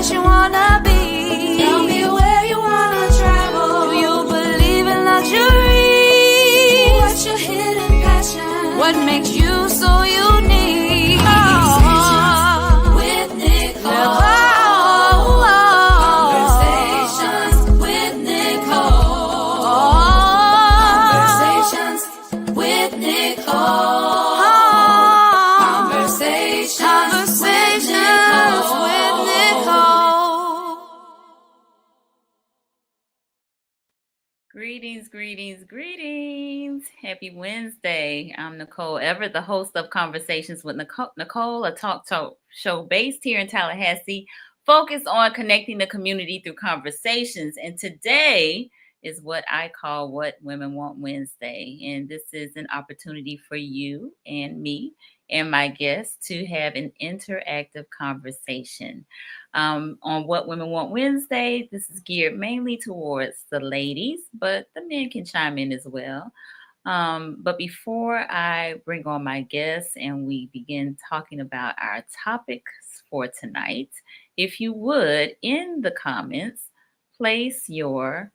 place you wanna be. Tell me where you wanna travel. Do you believe in luxury? What's your hidden passion? What makes you so unique? Conversations with Nicole. Conversations with Nicole. Conversations with Nicole. Conversations with Nicole. Greetings, greetings, greetings. Happy Wednesday. I'm Nicole Everett, the host of Conversations with Nicole, a talk show based here in Tallahassee, focused on connecting the community through conversations. And today is what I call What Women Want Wednesday. And this is an opportunity for you and me and my guests to have an interactive conversation. On What Women Want Wednesday, this is geared mainly towards the ladies, but the men can chime in as well. But before I bring on my guests and we begin talking about our topics for tonight, if you would, in the comments, place your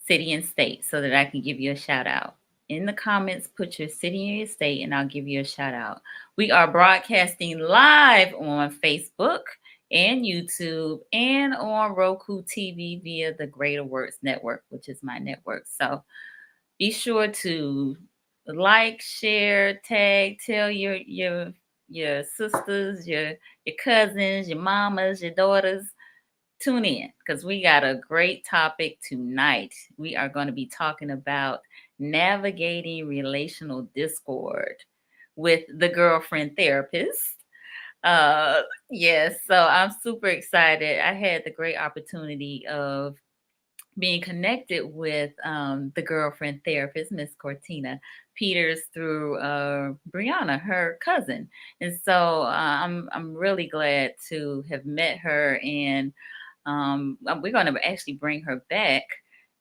city and state so that I can give you a shout out. In the comments, put your city and your state, and I'll give you a shout out. We are broadcasting live on Facebook and YouTube and on Roku TV via the Greater Works Network, which is my network. So be sure to like, share, tag, tell your sisters, your cousins, your mamas, your daughters. Tune in because we got a great topic tonight. We are going to be talking about navigating relational discord with the girlfriend therapist. Yes, so I'm super excited. I had the great opportunity of being connected with the girlfriend therapist, Miss Cortina Peters, through Brianna, her cousin. And so I'm really glad to have met her, and we're going to actually bring her back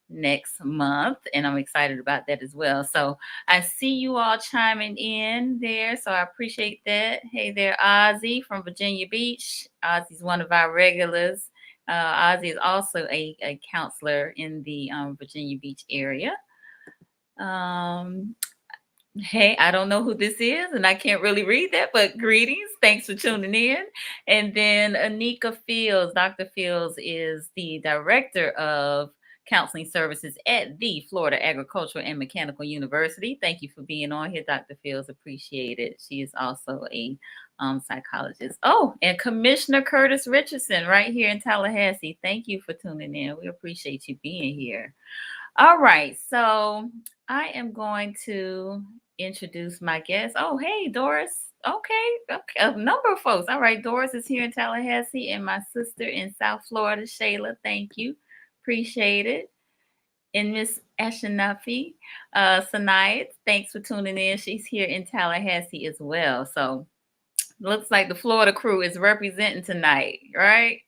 next month, and I'm excited about that as well. So I see you all chiming in there, so I appreciate that. Hey there, Ozzy from Virginia Beach. Ozzy's one of our regulars. Ozzy is also a counselor in the Virginia Beach area. Hey, I don't know who this is, and I can't really read that, but greetings. Thanks for tuning in. And then Anika Fields. Dr. Fields is the director of counseling services at the Florida Agricultural and Mechanical University. Thank you for being on here, Dr. Fields. Appreciate it. She is also a psychologist. Oh, and Commissioner Curtis Richardson right here in Tallahassee. Thank you for tuning in. We appreciate you being here. All right, so I am going to introduce my guest. Oh, hey, Doris. Okay, a number of folks. All right, Doris is here in Tallahassee, and my sister in South Florida, Shayla. Thank you. Appreciate it. And Miss Ashanafi Sanayat, thanks for tuning in. She's here in Tallahassee as well. So looks like the Florida crew is representing tonight, right?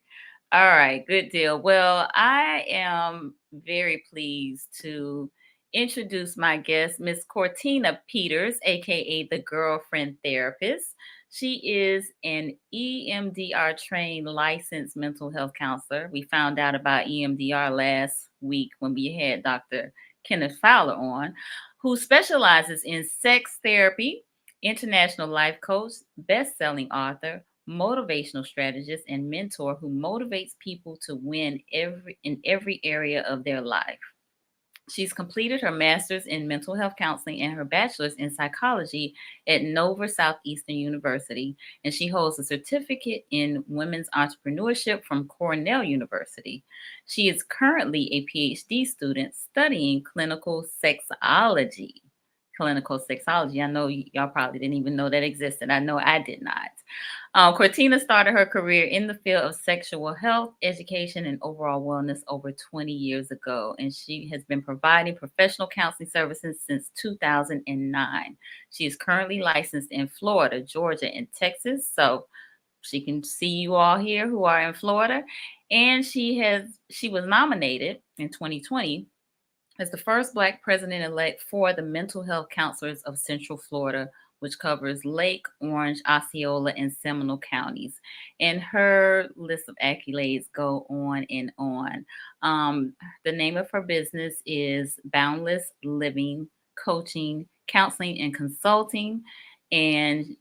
All right, good deal. Well, I am very pleased to introduce my guest, Miss Cortina Peters, aka the Girlfriend Therapist. She is an EMDR trained licensed mental health counselor. We found out about EMDR last week when we had Dr. Kenneth Fowler on, who specializes in sex therapy, international life coach, best-selling author, motivational strategist, and mentor who motivates people to win in every area of their life. She's completed her master's in mental health counseling and her bachelor's in psychology at Nova Southeastern University, and she holds a certificate in women's entrepreneurship from Cornell University. She is currently a PhD student studying clinical sexology. I know y'all probably didn't even know that existed. I know I did not. Cortina started her career in the field of sexual health, education, and overall wellness over 20 years ago, and she has been providing professional counseling services since 2009. She is currently licensed in Florida, Georgia, and Texas, so she can see you all here who are in Florida. And she was nominated in 2020 as the first Black president-elect for the Mental Health Counselors of Central Florida which covers Lake, Orange, Osceola, and Seminole counties. And her list of accolades go on and on. The name of her business is Boundless Living Coaching, Counseling, and Consulting. And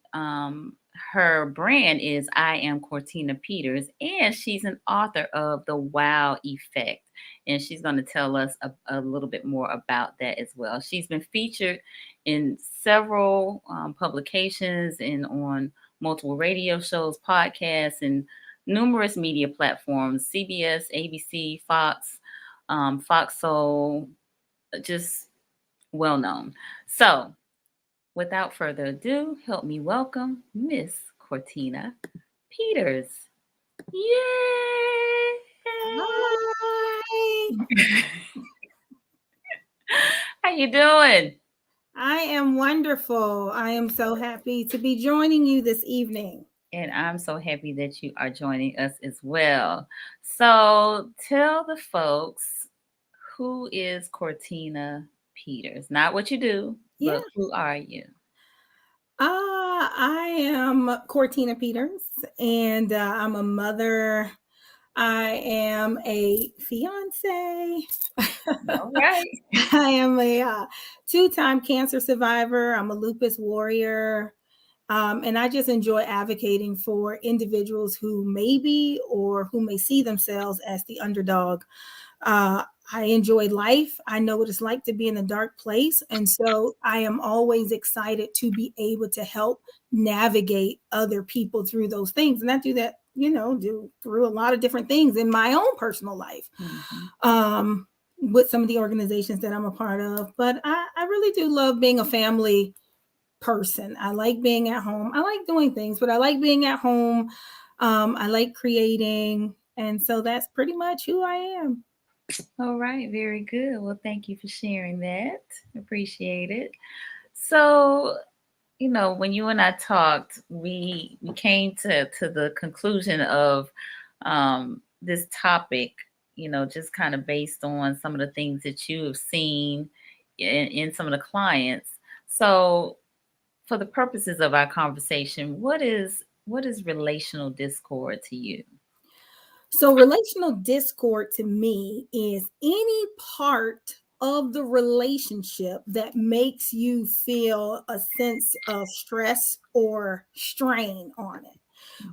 her brand is I Am Cortina Peters, and she's an author of The Wow Effect. And she's going to tell us a little bit more about that as well. She's been featured in several publications and on multiple radio shows, podcasts, and numerous media platforms: CBS, ABC, Fox, Fox Soul, just well known. So, without further ado, help me welcome Miss Cortina Peters. Yay! Hi. How you doing? I am wonderful. I am so happy to be joining you this evening. And I'm so happy that you are joining us as well. So tell the folks, who is Cortina Peters? Not what you do, Yeah. but who are you? I am Cortina Peters, and I'm a mother. I am a fiance. All right. I am a two-time cancer survivor. I'm a lupus warrior. And I just enjoy advocating for individuals who may be or who may see themselves as the underdog. I enjoy life. I know what it's like to be in a dark place. And so I am always excited to be able to help navigate other people through those things. And I do that, do through a lot of different things in my own personal life. Mm-hmm. With some of the organizations that I'm a part of. But I really do love being a family person. I like being at home. I like doing things, but I like being at home. I like creating. And so that's pretty much who I am. All right, very good. Well, thank you for sharing that. Appreciate it. So, when you and I talked, we came to the conclusion of this topic, just kind of based on some of the things that you have seen in some of the clients. So, for the purposes of our conversation, what is relational discord to you? So relational discord to me is any part of the relationship that makes you feel a sense of stress or strain on it.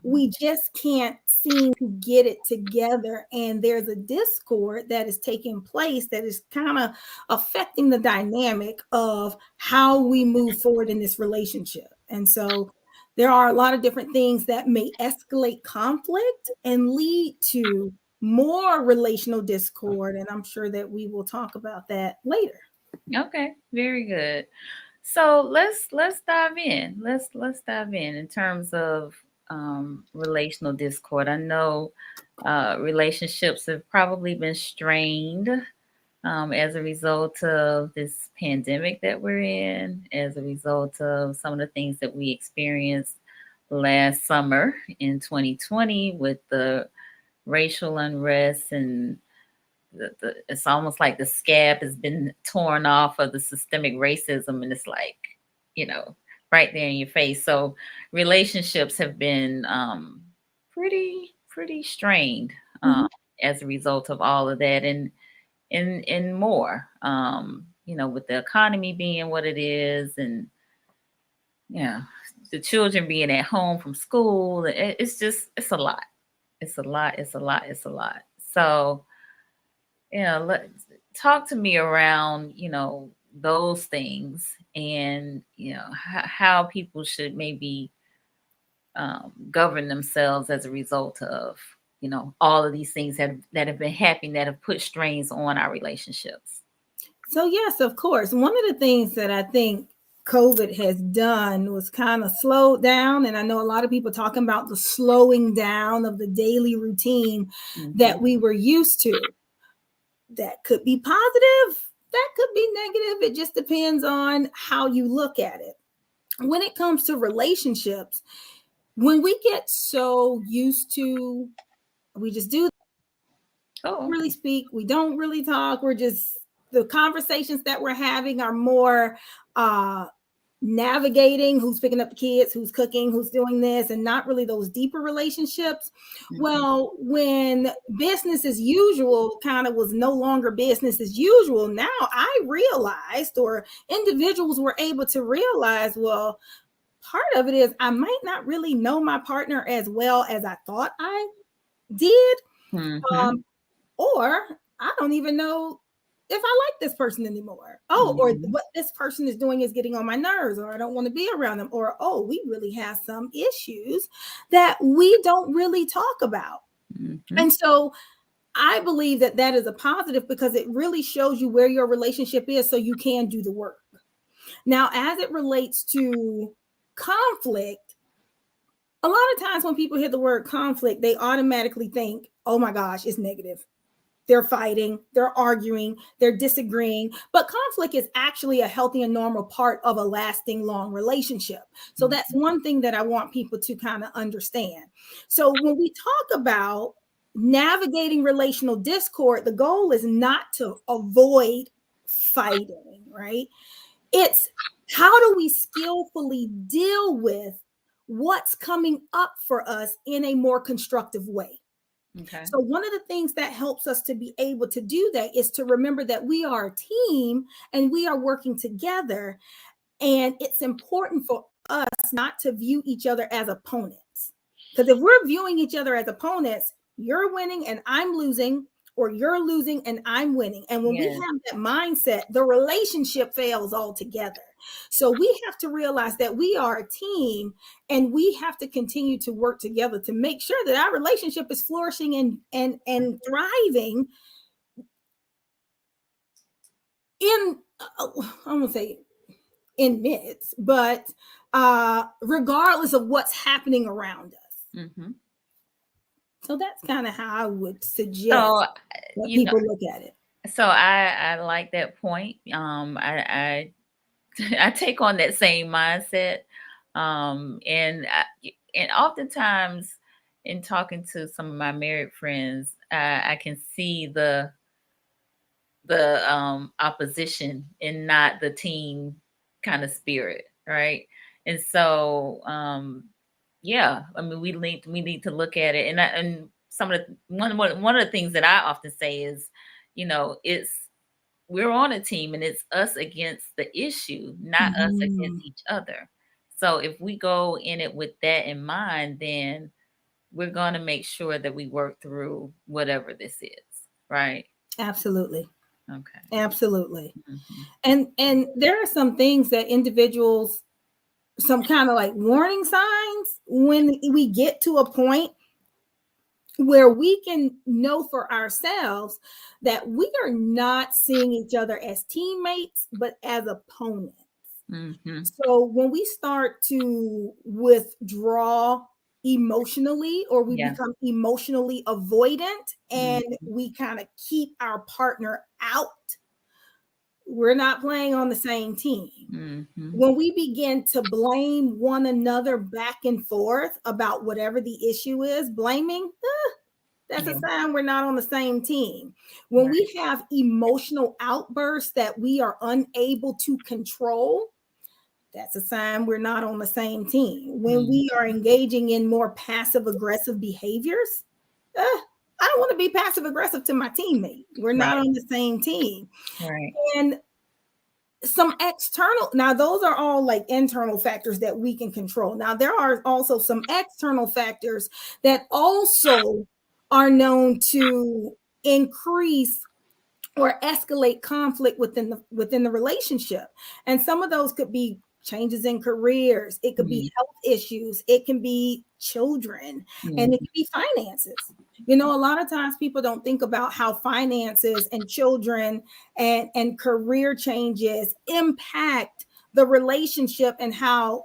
We just can't seem to get it together, and there's a discord that is taking place that is kind of affecting the dynamic of how we move forward in this relationship. And so there are a lot of different things that may escalate conflict and lead to more relational discord, and I'm sure that we will talk about that later. Okay, very good. So let's dive in. Let's dive in terms of relational discord. I know relationships have probably been strained as a result of this pandemic that we're in, as a result of some of the things that we experienced last summer in 2020 with the racial unrest and it's almost like the scab has been torn off of the systemic racism, and it's like, you know, right there in your face. So relationships have been pretty strained as a result of all of that, and more. With the economy being what it is, and yeah, the children being at home from school, it's a lot. It's a lot. It's a lot. It's a lot. So talk to me around those things, and how people should maybe govern themselves as a result of all of these things that have been happening that have put strains on our relationships. So yes, of course, one of the things that I think COVID has done was kind of slowed down. And I know a lot of people talking about the slowing down of the daily routine that we were used to. That could be positive, that could be negative. It just depends on how you look at it. When it comes to relationships, when we get so used to, we just do really speak, we don't really talk, we're just, the conversations that we're having are more navigating who's picking up the kids, who's cooking, who's doing this, and not really those deeper relationships. Well, when business as usual kind of was no longer business as usual, now I realized, or individuals were able to realize, well, part of it is I might not really know my partner as well as I thought I did. Or I don't even know if I like this person anymore. Oh, or what this person is doing is getting on my nerves, or I don't want to be around them, or oh, we really have some issues that we don't really talk about. And so I believe that that is a positive because it really shows you where your relationship is so you can do the work. Now, as it relates to conflict, a lot of times when people hear the word conflict, they automatically think, oh my gosh, it's negative. They're fighting, they're arguing, they're disagreeing. But conflict is actually a healthy and normal part of a lasting, long relationship. So that's one thing that I want people to kind of understand. So when we talk about navigating relational discord, the goal is not to avoid fighting, right? It's how do we skillfully deal with what's coming up for us in a more constructive way? Okay. So one of the things that helps us to be able to do that is to remember that we are a team and we are working together. And it's important for us not to view each other as opponents. Because if we're viewing each other as opponents, you're winning and I'm losing, or you're losing and I'm winning. And when we have that mindset, the relationship fails altogether. So we have to realize that we are a team and we have to continue to work together to make sure that our relationship is flourishing and thriving in, I won't say in midst, but regardless of what's happening around us. So that's kind of how I would suggest that people look at it. So I like that point. I take on that same mindset. And oftentimes in talking to some of my married friends, I can see the opposition and not the team kind of spirit, right? And so yeah, I mean, we need to look at it, and some of the one of the things that I often say is, we're on a team and it's us against the issue, not us against each other. So if we go in it with that in mind, then we're going to make sure that we work through whatever this is, right? Absolutely. Okay. Absolutely. And there are some things that individuals, some kind of like warning signs when we get to a point where we can know for ourselves that we are not seeing each other as teammates, but as opponents. So when we start to withdraw emotionally, or we become emotionally avoidant, and we kind of keep our partner out, we're not playing on the same team. When we begin to blame one another back and forth about whatever the issue is, blaming, that's a sign we're not on the same team. When we have emotional outbursts that we are unable to control, that's a sign we're not on the same team. When we are engaging in more passive aggressive behaviors, I don't want to be passive aggressive to my teammate. We're not on the same team. Right. And some external, now those are all like internal factors that we can control. Now there are also some external factors that also are known to increase or escalate conflict within the relationship. And some of those could be changes in careers, it could be health issues, it can be children, and it can be finances. A lot of times people don't think about how finances and children and career changes impact the relationship and how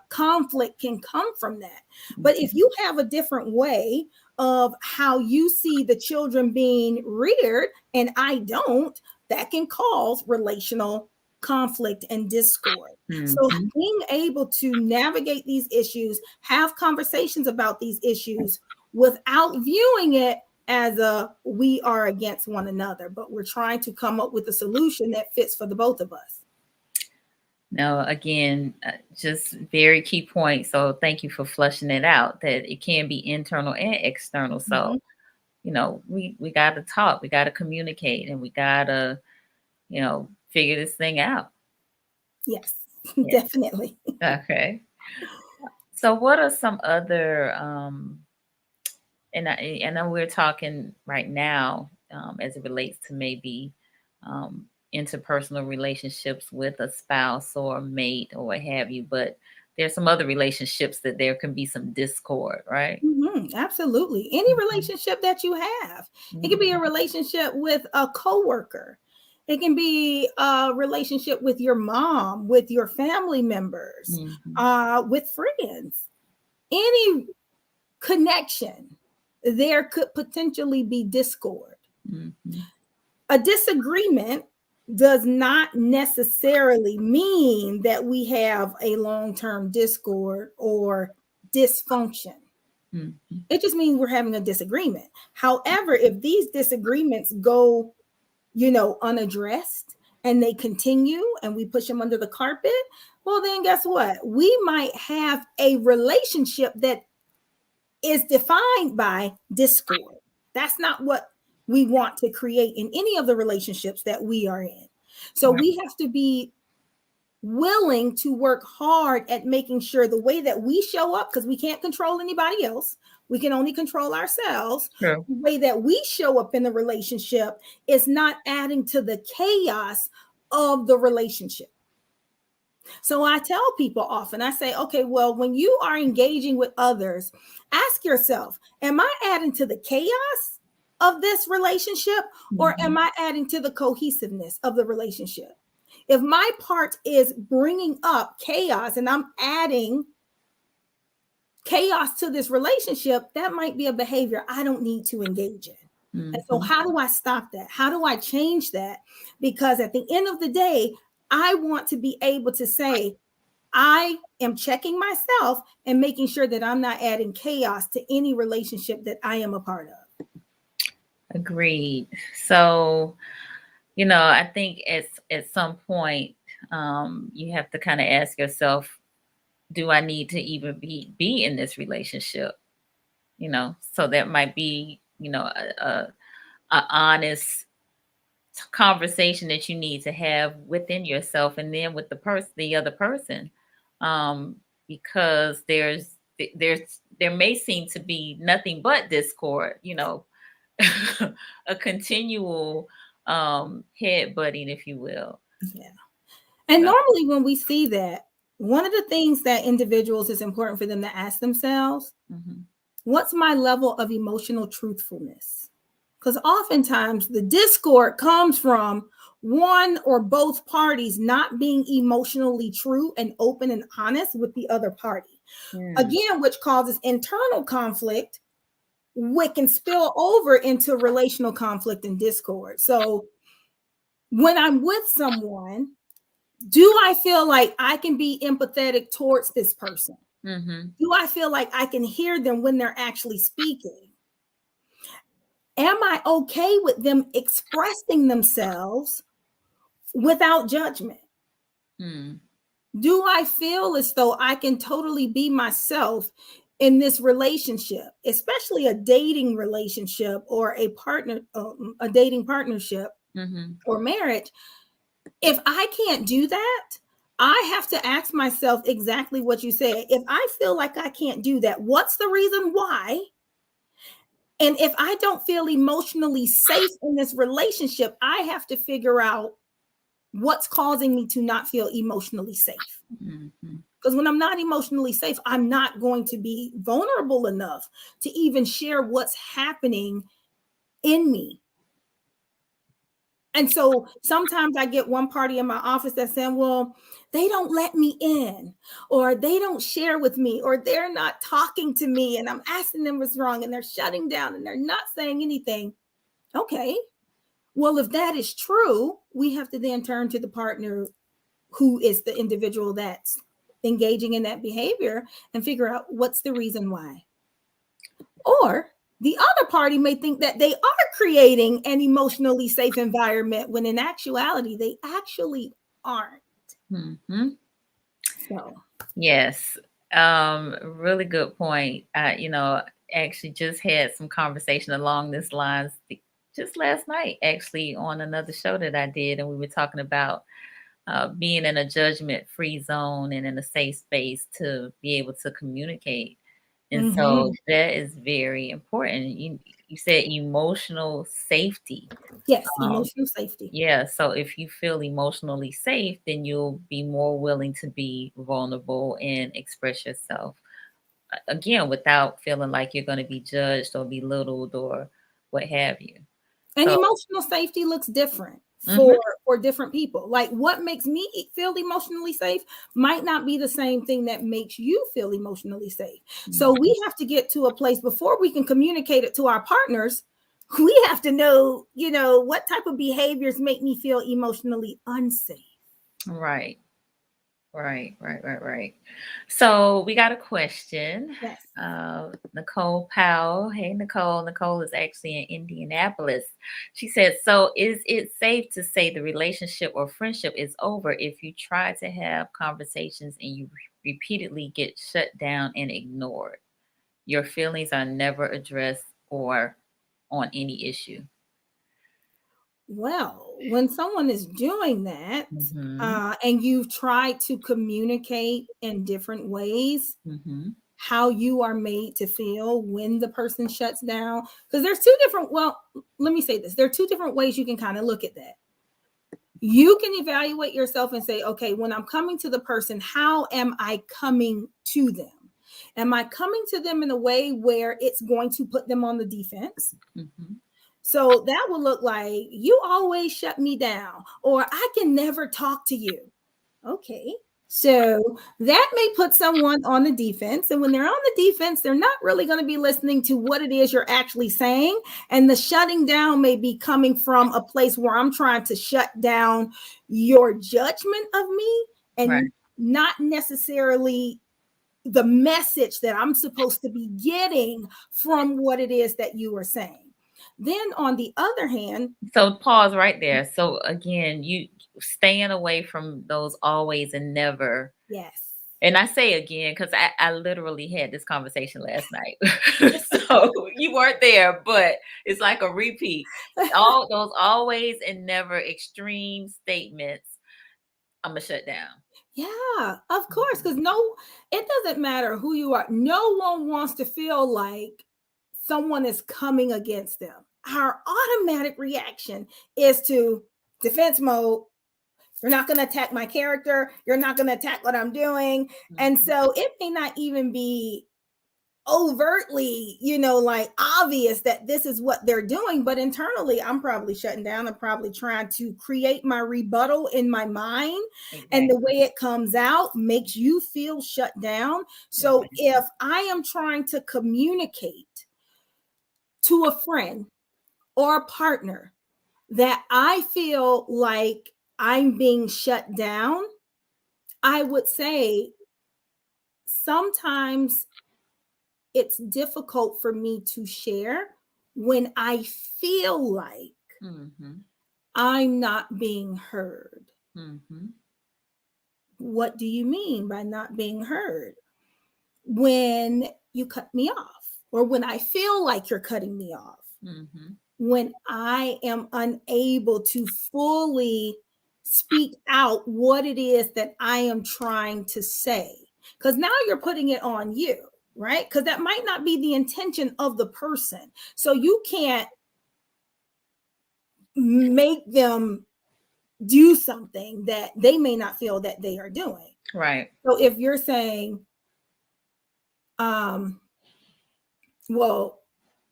conflict can come from that. But if you have a different way of how you see the children being reared and I don't, that can cause relational conflict and discord. So being able to navigate these issues, have conversations about these issues without viewing it as we are against one another, but we're trying to come up with a solution that fits for the both of us. No, again, just very key point. So thank you for flushing it out that it can be internal and external. So, Mhm. we got to talk, we got to communicate, and we got to, figure this thing out. Yes, Yeah. definitely. Okay. So what are some other and I know we're talking right now as it relates to maybe um, interpersonal relationships with a spouse or a mate or what have you, but there's some other relationships that there can be some discord, right? Absolutely. Any Mhm. relationship that you have, it could be a Mhm. relationship with a coworker. It can be a relationship with your mom, with your family members, Mhm. with friends. Any connection, there could potentially be discord. Mhm. A disagreement does not necessarily mean that we have a long-term discord or dysfunction. Mhm. It just means we're having a disagreement. However, if these disagreements go, unaddressed and they continue and we push them under the carpet, well, then guess what? We might have a relationship that is defined by discord. That's not what we want to create in any of the relationships that we are in. So Right. we have to be willing to work hard at making sure the way that we show up, because we can't control anybody else, we can only control ourselves. True. The way that we show up in the relationship is not adding to the chaos of the relationship. So I tell people often, I say, okay, well, when you are engaging with others, ask yourself, am I adding to the chaos of this relationship, or am Mhm. I adding to the cohesiveness of the relationship? If my part is bringing up chaos and I'm adding chaos to this relationship, that might be a behavior I don't need to engage in. And so, Mhm. how do I stop that? How do I change that? Because at the end of the day, I want to be able to say, I am checking myself and making sure that I'm not adding chaos to any relationship that I am a part of. Agreed. So, I think at some point, you have to kind of ask yourself, do I need to even be in this relationship? So that might be, a honest conversation that you need to have within yourself and then with the other person, um, because there may seem to be nothing but discord, a continual head butting, if you will. Yeah. And So, normally, when we see that, one of the things that individuals is important for them to ask themselves, mhm. what's my level of emotional truthfulness? Because oftentimes the discord comes from one or both parties not being emotionally true and open and honest with the other party. Mm, Again, which causes internal conflict, which can spill over into relational conflict and discord. So when I'm with someone, do I feel like I can be empathetic towards this person? mhm, Do I feel like I can hear them when they're actually speaking? Am I okay with them expressing themselves without judgment? mm, Do I feel as though I can totally be myself in this relationship, especially a dating relationship or a dating partnership mhm, or marriage? If I can't do that, I have to ask myself exactly what you said. If I feel like I can't do that, what's the reason why? And if I don't feel emotionally safe in this relationship, I have to figure out what's causing me to not feel emotionally safe. mhm. Because when I'm not emotionally safe, I'm not going to be vulnerable enough to even share what's happening in me. And so sometimes I get one party in my office that's saying, well, they don't let me in, or they don't share with me, or they're not talking to me. And I'm asking them what's wrong, and they're shutting down and they're not saying anything. Okay. Well, if that is true, we have to then turn to the partner who is the individual that's engaging in that behavior and figure out what's the reason why. Or the other party may think that they are creating an emotionally safe environment when in actuality, they actually aren't. Mhm. So, Yes. Really good point. Actually just had some conversation along this lines just last night, actually, on another show that I did, and we were talking about being in a judgment-free zone and in a safe space to be able to communicate. And so mhm. that is very important. You said emotional safety. Yes, Um, emotional safety. yeah, so if you feel emotionally safe, then you'll be more willing to be vulnerable and express yourself again without feeling like you're going to be judged or belittled or what have you. And So, emotional safety looks different mhm, for different people. Like what makes me feel emotionally safe might not be the same thing that makes you feel emotionally safe. So mhm, we have to get to a place before we can communicate it to our partners. We have to know, what type of behaviors make me feel emotionally unsafe. right. Right. So we got a question. Yes. Nicole Powell. Hey, Nicole. Nicole is actually in Indianapolis. She said, so is it safe to say the relationship or friendship is over if you try to have conversations and you repeatedly get shut down and ignored? Your feelings are never addressed or on any issue. Well, when someone is doing that, Mm-hmm. and you've tried to communicate in different ways, Mm-hmm. how you are made to feel when the person shuts down, because there's two different, well, let me say this, there are two different ways you can kind of look at that. You can evaluate yourself and say, okay, when I'm coming to the person, how am I coming to them? Am I coming to them in a way where it's going to put them on the defense? Mm-hmm. So that would look like, you always shut me down, or I can never talk to you. Okay. So that may put someone on the defense. And when they're on the defense, they're not really going to be listening to what it is you're actually saying. And the shutting down may be coming from a place where I'm trying to shut down your judgment of me, Right. and not necessarily the message that I'm supposed to be getting from what it is that you are saying. Then on the other hand, So pause right there. So again, you staying away from those always and never. yes. And I say again, because I literally had this conversation last night. So you weren't there, but it's like a repeat. All those always and never extreme statements, I'm gonna shut down. Yeah, of course. Because no, it doesn't matter who you are. No one wants to feel like someone is coming against them. Our automatic reaction is to defense mode. You're not going to attack my character. You're not going to attack what I'm doing. And Mhm. so it may not even be overtly, like obvious that this is what they're doing, but internally I'm probably shutting down. I'm probably trying to create my rebuttal in my mind, and the Exactly. way it comes out makes you feel shut down. So Exactly. if I am trying to communicate to a friend or a partner that I feel like I'm being shut down, I would say sometimes it's difficult for me to share when I feel like Mm-hmm. I'm not being heard. Mm-hmm. What do you mean by not being heard? When you cut me off, or when I feel like you're cutting me off, Mm-hmm. when I am unable to fully speak out what it is that I am trying to say. Because now you're putting it on you, right? Because that might not be the intention of the person. So you can't make them do something that they may not feel that they are doing. Right. So if you're saying, um, well,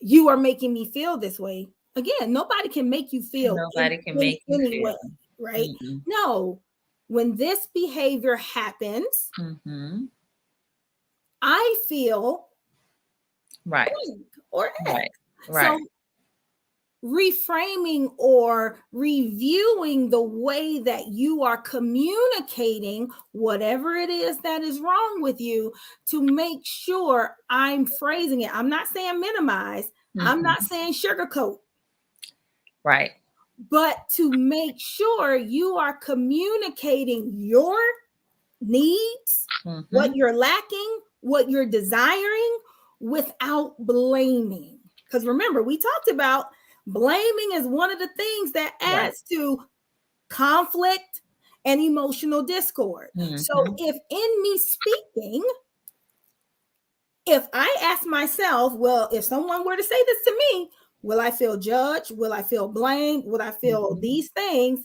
you are making me feel this way. Again, nobody can make you feel Nobody can in make you any way, feel. right? Mm-mm. No, when this behavior happens, Mm-hmm. I feel Right. blank or X. Right. So Right. reframing or reviewing the way that you are communicating whatever it is that is wrong with you, to make sure I'm phrasing it. I'm not saying minimize, I'm not Mm-hmm. saying sugarcoat, Right. but to make sure you are communicating your needs, what you're lacking, what you're desiring, without blaming. Because remember, we talked about blaming is one of the things that adds to conflict and emotional discord. So if in me speaking, if I ask myself, well, if someone were to say this to me, will I feel judged? Will I feel blamed? Will I feel these things?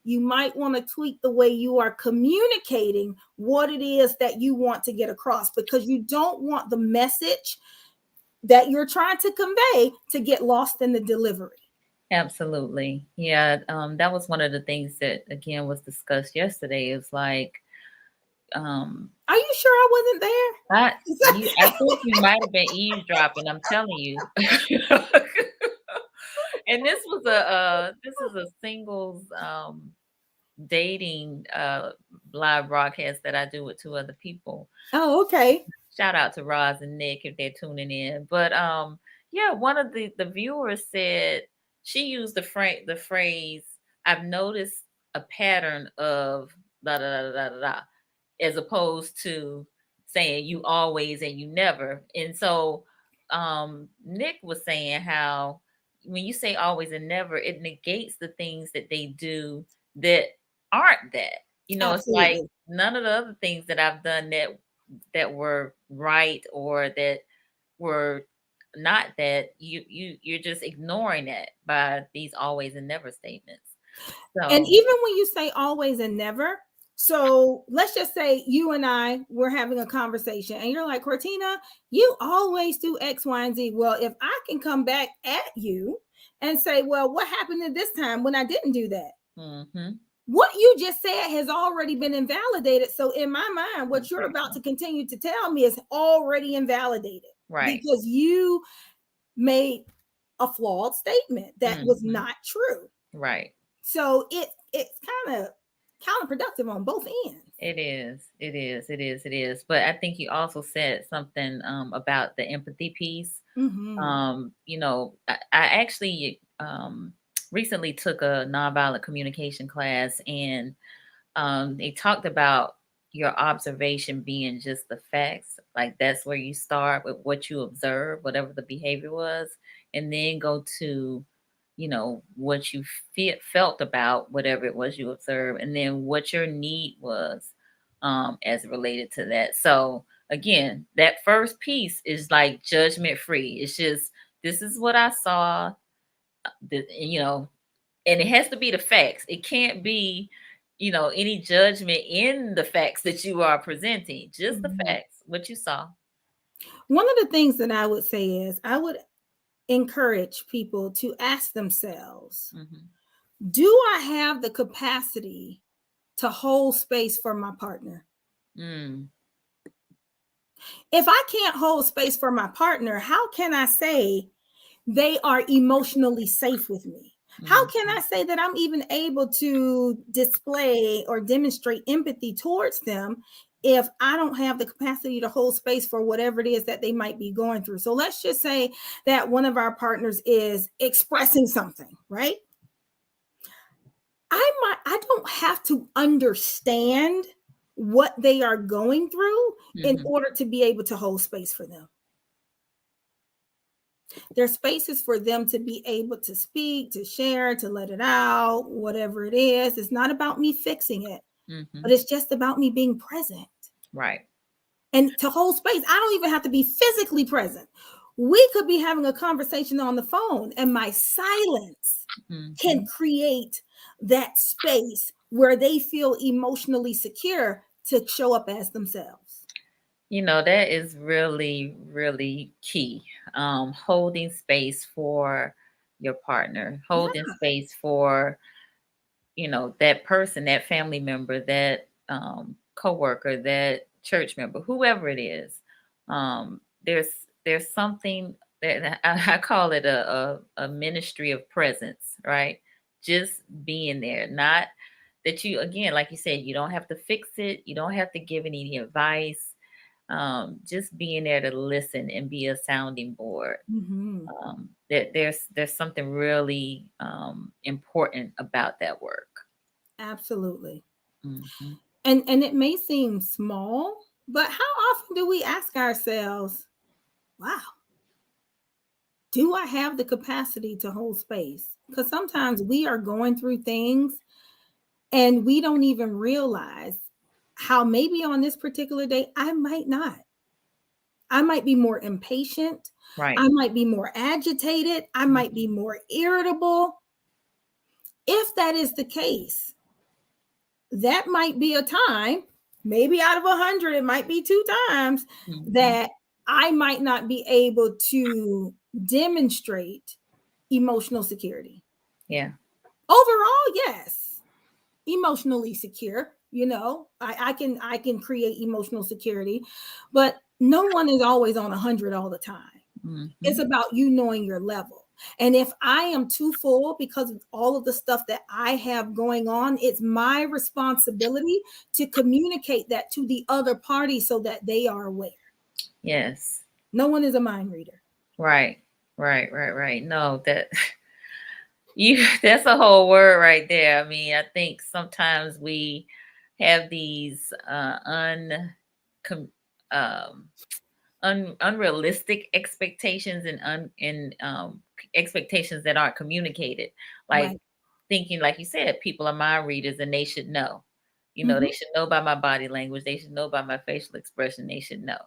You might want to tweak the way you are communicating what it is that you want to get across, because you don't want the message that you're trying to convey to get lost in the delivery. Absolutely. Yeah. That was one of the things that, again, was discussed yesterday. Is like, are you sure I wasn't there? I think you might have been eavesdropping. I'm telling you. And this is a singles dating live broadcast that I do with two other people. Oh, okay. Shout out to Roz and Nick if they're tuning in. But yeah, one of the viewers said, she used the phrase, I've noticed a pattern of da da da da da da, as opposed to saying you always and you never. And so Nick was saying how when you say always and never, it negates the things that they do that aren't that. It's like Absolutely. none of the other things that I've done that were right or that were not, that you're just ignoring that by these always and never statements. So, and even when you say always and never, so let's just say you and I were having a conversation and you're like, Cortina, you always do X, Y, and Z. Well, if I can come back at you and say, well, what happened at this time when I didn't do that? What you just said has already been invalidated. So in my mind, what you're about to continue to tell me is already invalidated. Right. Because you made a flawed statement that was not true. Right. So it's kind of counterproductive on both ends. It is. But I think you also said something about the empathy piece. I actually recently took a nonviolent communication class, and they talked about your observation being just the facts. Like that's where you start with what you observe, whatever the behavior was, and then go to what you felt about whatever it was you observed, and then what your need was as related to that. So again, that first piece is like judgment free. It's just, this is what I saw, and it has to be the facts. It can't be any judgment in the facts that you are presenting, just the facts, what you saw. One of the things that I would say is I would encourage people to ask themselves, do I have the capacity to hold space for my partner? If I can't hold space for my partner, how can I say they are emotionally safe with me? How can I say that I'm even able to display or demonstrate empathy towards them if I don't have the capacity to hold space for whatever it is that they might be going through? So let's just say that one of our partners is expressing something, right? I don't have to understand what they are going through in order to be able to hold space for them. There's spaces for them to be able to speak, to share, to let it out, whatever it is. It's not about me fixing it, but it's just about me being present. Right. And to hold space, I don't even have to be physically present. We could be having a conversation on the phone, and my silence can create that space where they feel emotionally secure to show up as themselves. That is really, really key. Holding space for your partner, holding space for, that person, that family member, that coworker, that church member, whoever it is. There's something that I call it a ministry of presence, right? Just being there. Not that you, again, like you said, you don't have to fix it. You don't have to give any advice. Just being there to listen and be a sounding board. There's something really important about that work. Absolutely. And it may seem small, but how often do we ask ourselves, wow, do I have the capacity to hold space? Because sometimes we are going through things and we don't even realize how maybe on this particular day I might not. I might be more impatient. Right. I might be more agitated. I might be more irritable. If that is the case, that might be a time, maybe out of 100, it might be 2 times that I might not be able to demonstrate emotional security. Yeah. Overall, yes, emotionally secure. I can create emotional security, but no one is always on 100 all the time. It's about you knowing your level. And if I am too full because of all of the stuff that I have going on, it's my responsibility to communicate that to the other party so that they are aware. Yes. No one is a mind reader. Right. No, that's a whole word right there. I mean, I think sometimes we have these unrealistic expectations and expectations that aren't communicated, like Right. thinking, like you said, people are mind readers and they should know. They should know by my body language, they should know by my facial expression, they should know.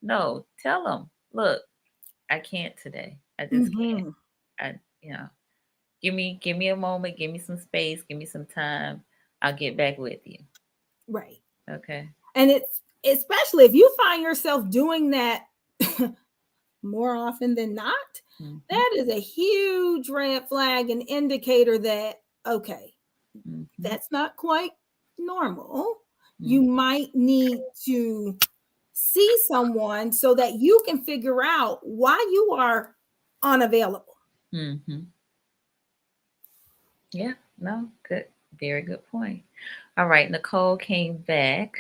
No, tell them, look, I can't today, I just can't. I give me a moment, give me some space, give me some time, I'll get back with you. Right. Okay. And it's especially if you find yourself doing that more often than not, that is a huge red flag, an indicator that, okay, that's not quite normal. You might need to see someone so that you can figure out why you are unavailable. Yeah, no, good. Very good point. All right, Nicole came back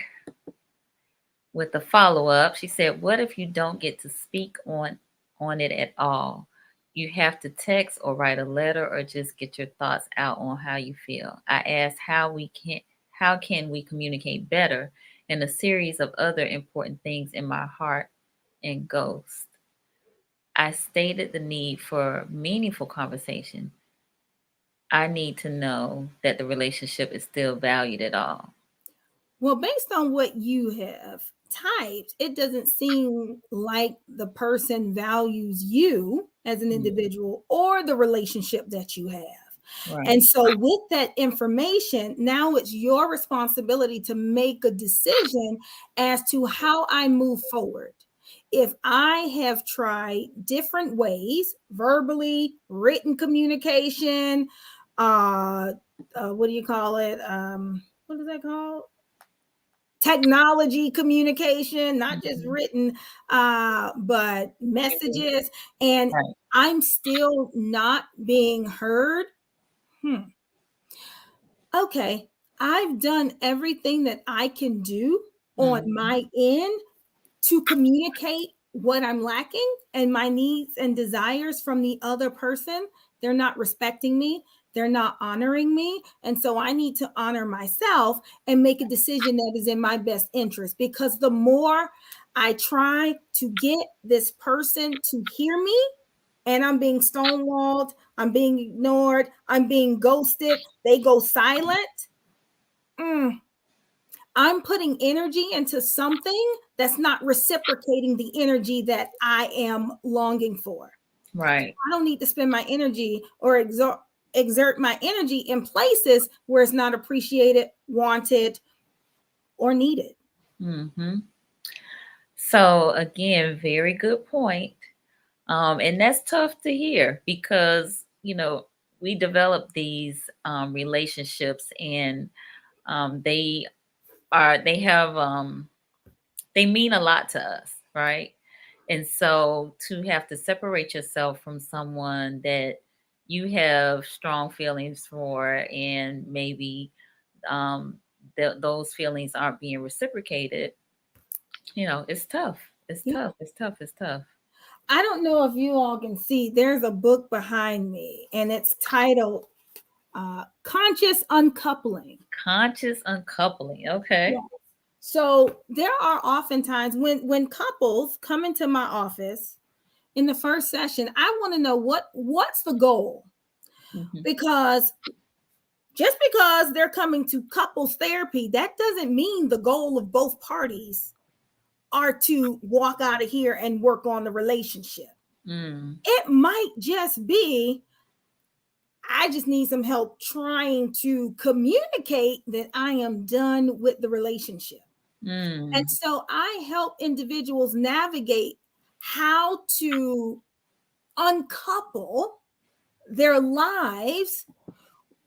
with a follow-up. She said, "What if you don't get to speak on it at all? You have to text or write a letter or just get your thoughts out on how you feel." I asked how can we communicate better, and a series of other important things in my heart and ghost. I stated the need for meaningful conversation. I need to know that the relationship is still valued at all. Well, based on what you have typed, it doesn't seem like the person values you as an individual or the relationship that you have. Right. And so, with that information, now it's your responsibility to make a decision as to how I move forward. If I have tried different ways, verbally, written communication, what do you call it? What is that called? Technology communication, not just written, but messages, and Right. I'm still not being heard. Okay, I've done everything that I can do on my end to communicate what I'm lacking and my needs and desires from the other person. They're not respecting me. They're not honoring me. And so I need to honor myself and make a decision that is in my best interest, because the more I try to get this person to hear me and I'm being stonewalled, I'm being ignored, I'm being ghosted, they go silent. I'm putting energy into something that's not reciprocating the energy that I am longing for. Right. I don't need to spend my energy or exert my energy in places where it's not appreciated, wanted, or needed. So again, very good point. And that's tough to hear because we develop these relationships, and they they mean a lot to us, right? And so to have to separate yourself from someone that you have strong feelings for, and maybe um, those feelings aren't being reciprocated, it's tough. It's Yeah. tough. It's tough. It's tough. I don't know if you all can see, there's a book behind me and it's titled Conscious Uncoupling. Conscious uncoupling. Okay. So there are oftentimes when couples come into my office in the first session, I want to know what's the goal, because just because they're coming to couples therapy, that doesn't mean the goal of both parties are to walk out of here and work on the relationship. It might just be, I just need some help trying to communicate that I am done with the relationship. And so I help individuals navigate how to uncouple their lives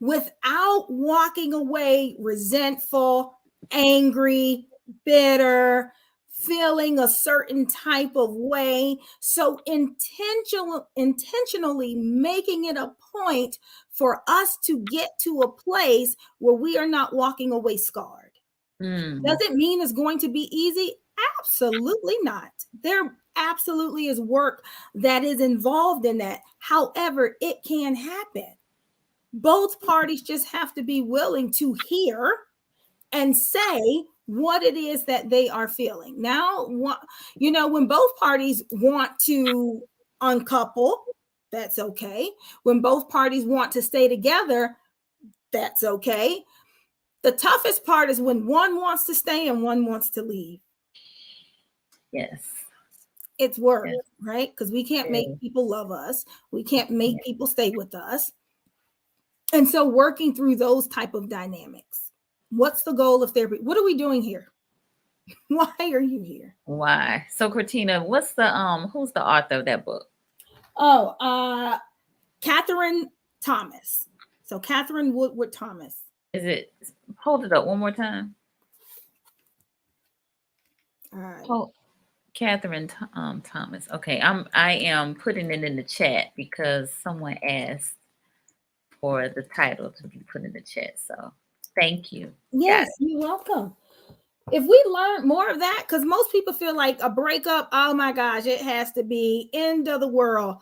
without walking away resentful, angry, bitter, feeling a certain type of way. So intentionally making it a point for us to get to a place where we are not walking away scarred. Does it mean it's going to be easy? Absolutely not. There absolutely is work that is involved in that. However, it can happen. Both parties just have to be willing to hear and say what it is that they are feeling. Now, when both parties want to uncouple, that's okay. When both parties want to stay together, that's okay. The toughest part is when one wants to stay and one wants to leave. Yes. It's work, right? Because we can't make people love us. We can't make people stay with us. And so working through those type of dynamics. What's the goal of therapy? What are we doing here? Why are you here? Why? So Cortina, what's the who's the author of that book? Oh, Catherine Thomas. So Catherine Woodward Thomas. Is it, hold it up one more time? All right. Oh, Catherine Thomas. Okay, I am putting it in the chat because someone asked for the title to be put in the chat. So thank you. Yes, you're welcome. If we learn more of that, because most people feel like a breakup, oh my gosh, it has to be end of the world,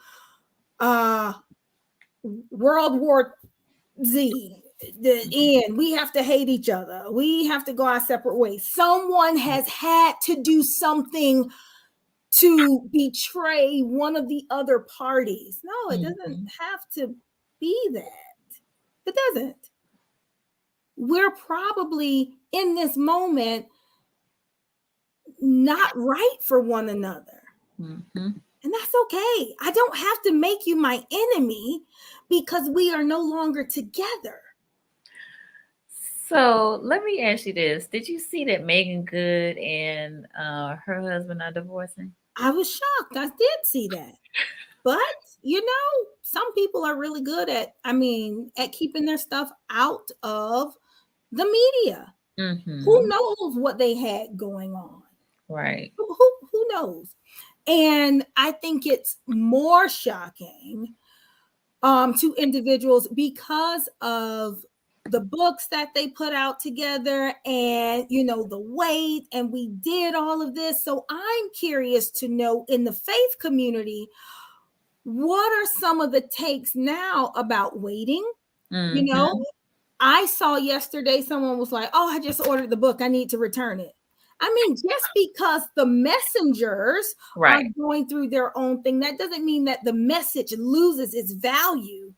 World War Z, the end. We have to hate each other. We have to go our separate ways. Someone has had to do something to betray one of the other parties. No, it doesn't have to be that. It doesn't. We're probably in this moment not right for one another. And that's okay. I don't have to make you my enemy because we are no longer together. So let me ask you this. Did you see that Megan Good and her husband are divorcing? I was shocked. I did see that. But, some people are really good at keeping their stuff out of the media. Who knows what they had going on? Right. Who knows? And I think it's more shocking to individuals because of the books that they put out together and, the weight, and we did all of this. So I'm curious to know, in the faith community, what are some of the takes now about waiting? I saw yesterday someone was like, oh, I just ordered the book. I need to return it. Just because the messengers are going through their own thing, that doesn't mean that the message loses its value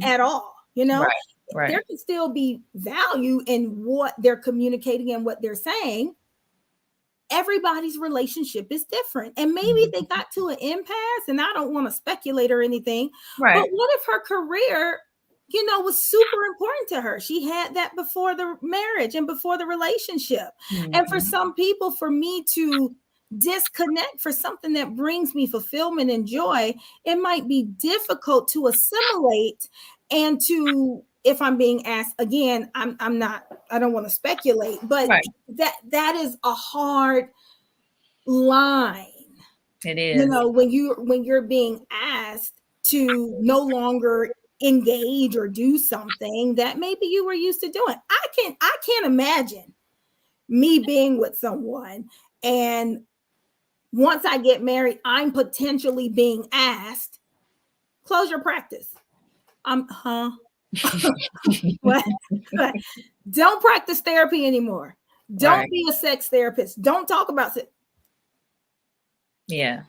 at all. Right. There can still be value in what they're communicating and what they're saying. Everybody's relationship is different. And maybe they got to an impasse, and I don't want to speculate or anything. Right. But what if her career, was super important to her? She had that before the marriage and before the relationship. And for some people, for me to disconnect for something that brings me fulfillment and joy, it might be difficult to assimilate and to, if I'm being asked again, I don't want to speculate, but that is a hard line. It is. When you're being asked to no longer engage or do something that maybe you were used to doing. I can't imagine me being with someone, and once I get married, I'm potentially being asked, close your practice. What? Don't practice therapy anymore. Don't Right. be a sex therapist. Don't talk about sex. Yeah.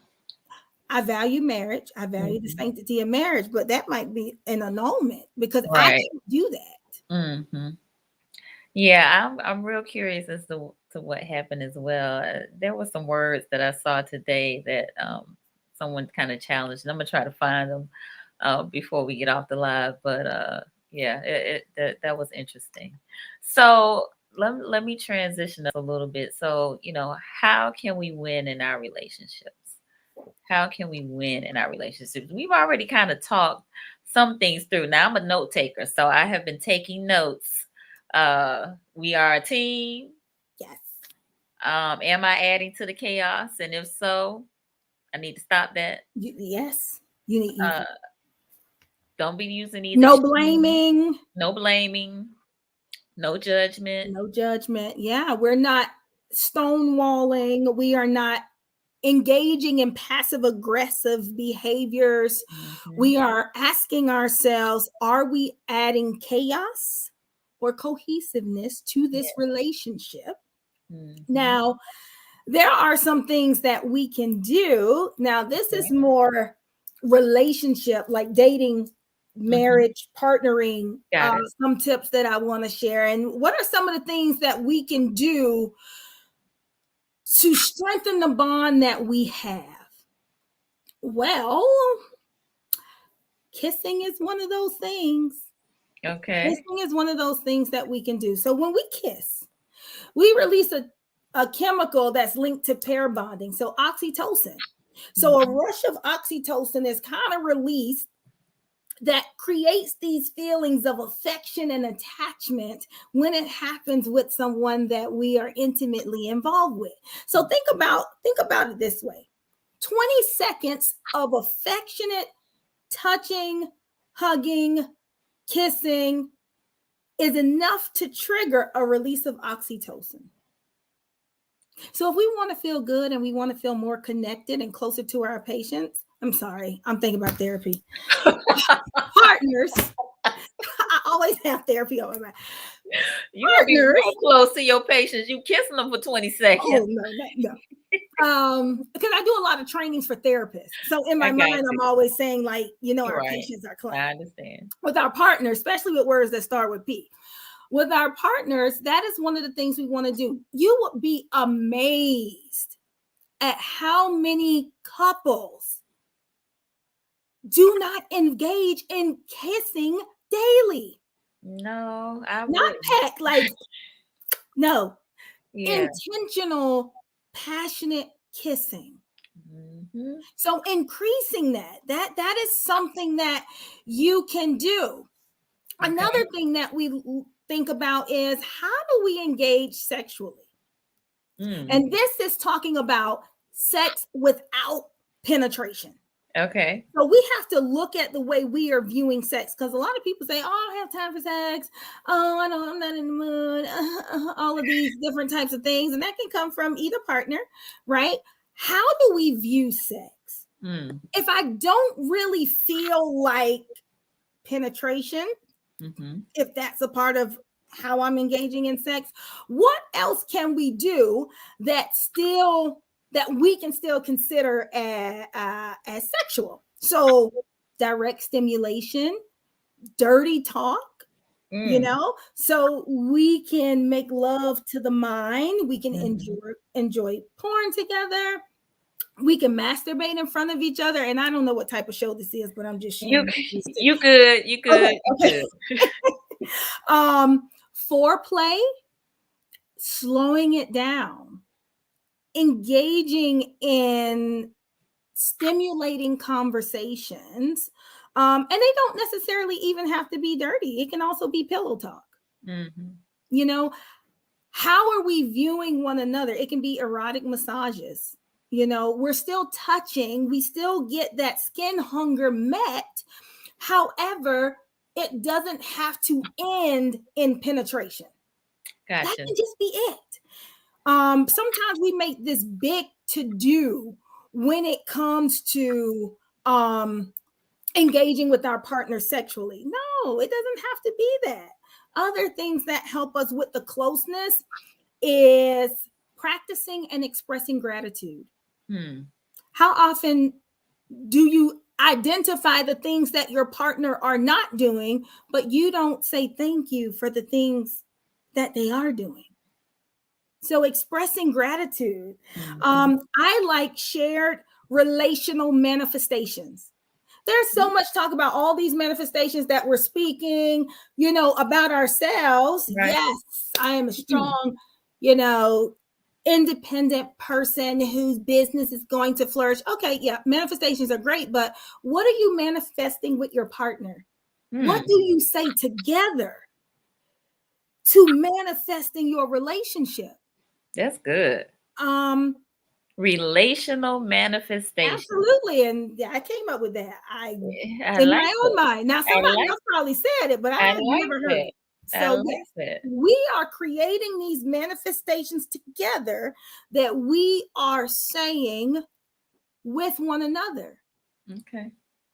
I value marriage. I value the Mhm. sanctity of marriage, but that might be an annulment because I Right. can't do that. Hmm. Yeah, I'm real curious as to what happened as well. There were some words that I saw today that someone kind of challenged, and I'm gonna try to find them before we get off the live. But yeah, that was interesting. So let me transition us a little bit. So how can we win in our relationships? How can we win in our relationships? We've already kind of talked some things through. Now I'm a note taker, so I have been taking notes. We are a team. Yes. Am I adding to the chaos? And if so, I need to stop that. Yes. You need Uh, don't be using these no extremes. blaming, No blaming. No judgment. no judgment. Yeah, we're not stonewalling. We are not engaging in passive aggressive behaviors. Hmm. We are asking ourselves, are we adding chaos or cohesiveness to this Yeah. relationship? Hmm. Now, there are some things that we can do. Now, this is Okay. more relationship, like dating, Hmm. marriage, partnering. Got it. Some tips that I want to share. And what are some of the things that we can do to strengthen the bond that we have? Well, kissing is one of those things. Okay. Kissing is one of those things that we can do. So when we kiss, we release a chemical that's linked to pair bonding. So oxytocin. So a Hmm. rush of oxytocin is kind of released that creates these feelings of affection and attachment when it happens with someone that we are intimately involved with. So think about it this way. 20 seconds of affectionate touching, hugging, kissing is enough to trigger a release of oxytocin. So if we want to feel good and we want to feel more connected and closer to our patients, I'm sorry, I'm thinking about therapy. Partners, I always have therapy on my mind. You're gonna be Partners, real close to your patients. You kissing them for 20 oh seconds. no. Because I do a lot of trainings for therapists. So in I my got mind, I'm you. always saying, like, our Right. patients are clients. I understand. With our partners, especially with words that start with P. With our partners, that is one of the things we want to do. You would be amazed at how many couples do not engage in kissing daily. No, I Not wouldn't. peck, like, no, Yeah. intentional, passionate kissing. Hmm. So increasing that is something that you can do. Okay. Another thing that we think about is, how do we engage sexually? Mm. And this is talking about sex without penetration. Okay. So we have to look at the way we are viewing sex, because a lot of people say, "Oh, I don't have time for sex. Oh, I know I'm not in the mood." All of these different types of things, and that can come from either partner, right? How do we view sex? Mm. If I don't really feel like penetration, Hmm. if that's a part of how I'm engaging in sex, what else can we do that we can still consider as sexual? So direct stimulation, dirty talk, Mm. so we can make love to the mind. We can Hmm. enjoy porn together. We can masturbate in front of each other. And I don't know what type of show this is, but I'm just You sharing. you good. You good. Okay, You okay. good. Foreplay, slowing it down, engaging in stimulating conversations. And they don't necessarily even have to be dirty. It can also be pillow talk. Hmm. You know, how are we viewing one another? It can be erotic massages. We're still touching, we still get that skin hunger met. However, it doesn't have to end in penetration. That Gotcha. can just be it. Sometimes we make this big to do when it comes to engaging with our partner sexually. No, it doesn't have to be that. Other things that help us with the closeness, is practicing and expressing gratitude. How often do you identify the things that your partner are not doing, but you don't say thank you for the things that they are doing? So expressing gratitude. I like shared relational manifestations. There's so much talk about all these manifestations that we're speaking, about ourselves. Right. Yes, I am a strong, independent person whose business is going to flourish. Okay, yeah, manifestations are great, but what are you manifesting with your partner? What do you say together to manifest in your relationship? That's good. Relational manifestation. Absolutely. And I came up with that. I In like my own it. mind. Now, somebody else probably said it, but I I had like never heard it. it. I So, like yes, it. we are creating these manifestations together that we are saying with one another. Okay.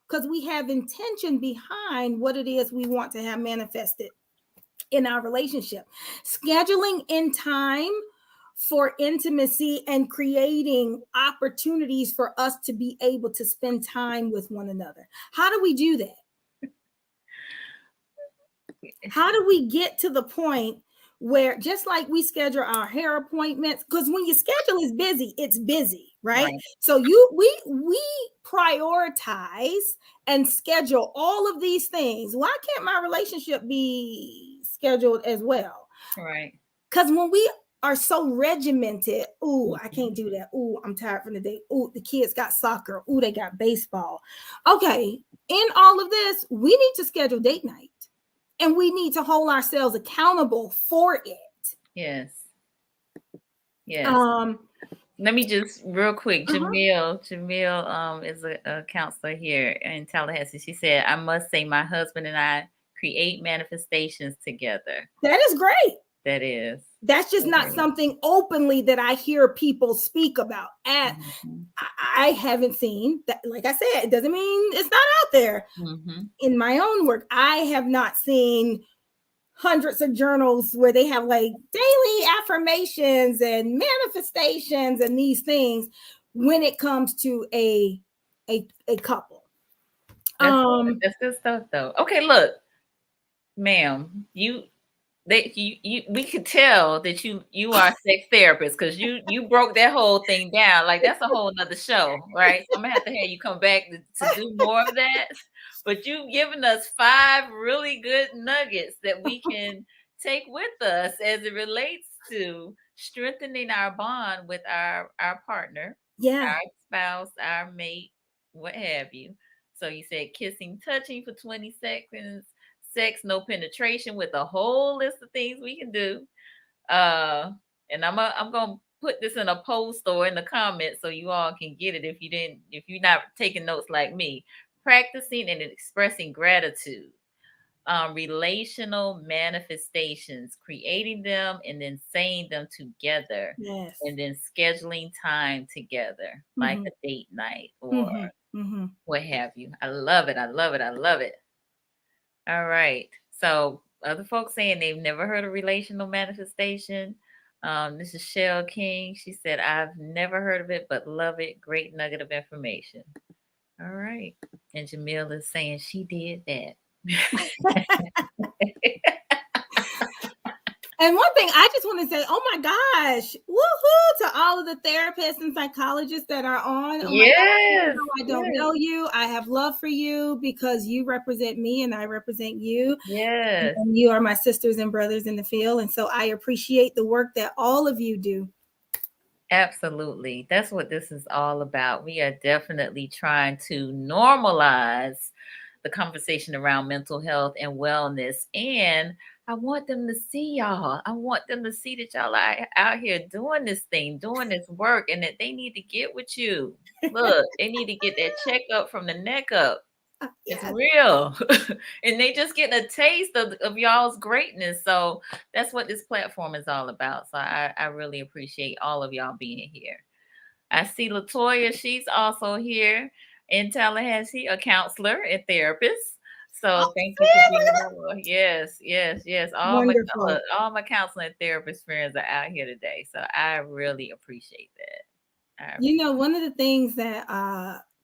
Because we have intention behind what it is we want to have manifested in our relationship. Scheduling in time for intimacy and creating opportunities for us to be able to spend time with one another. How do we do that? How do we get to the point where, just like we schedule our hair appointments, because when your schedule is busy, it's busy, right? So we prioritize and schedule all of these things. Why can't my relationship be scheduled as well? Right. Because when we are so regimented, ooh, I can't do that. Ooh, I'm tired from the day. Ooh, the kids got soccer. Ooh, they got baseball. Okay, in all of this, we need to schedule date night. And we need to hold ourselves accountable for it. Yes. Let me just real quick. Jamil is a counselor here in Tallahassee. She said, I must say my husband and I create manifestations together. That is great. That is. That's just not something openly that I hear people speak about. And I haven't seen that. Like I said, it doesn't mean it's not out there. In my own work, I have not seen hundreds of journals where they have like daily affirmations and manifestations and these things when it comes to a couple. That's good stuff though. Okay, look, ma'am, we could tell that you are a sex therapist because you broke that whole thing down. Like that's a whole nother show, right? So I'm gonna have to have you come back to do more of that. But you've given us 5 really good nuggets that we can take with us as it relates to strengthening our bond with our partner, our spouse, our mate, what have you. So you said kissing, touching for 20 seconds, sex, no penetration, with a whole list of things we can do. And I'm gonna put this in a post or in the comments so you all can get it if you're not taking notes like me. Practicing and expressing gratitude. Relational manifestations, creating them and then saying them together. Yes. And then scheduling time together, like a date night or what have you. I love it. I love it. I love it. All right. So other folks saying they've never heard of relational manifestation. This is Shell King. She said, I've never heard of it, but love it. Great nugget of information. All right. And Jamil is saying she did that. And one thing I just want to say, oh my gosh, woohoo to all of the therapists and psychologists that are on. Oh my gosh, I don't know you. I have love for you because you represent me and I represent you. Yes. And you are my sisters and brothers in the field. And so I appreciate the work that all of you do. Absolutely. That's what this is all about. We are definitely trying to normalize the conversation around mental health and wellness. And I want them to see y'all. I want them to see that y'all are out here doing this thing, doing this work, and that they need to get with you. Look, they need to get that checkup from the neck up. It's real. And they just getting a taste of y'all's greatness. So that's what this platform is all about. So I really appreciate all of y'all being here. I see Latoya. She's also here in Tallahassee, a counselor and therapist. So Oh, thank you for being on. Yes, yes, yes. wonderful. All my counseling therapist friends are out here today. So I really appreciate that. I You appreciate. know, one of the things that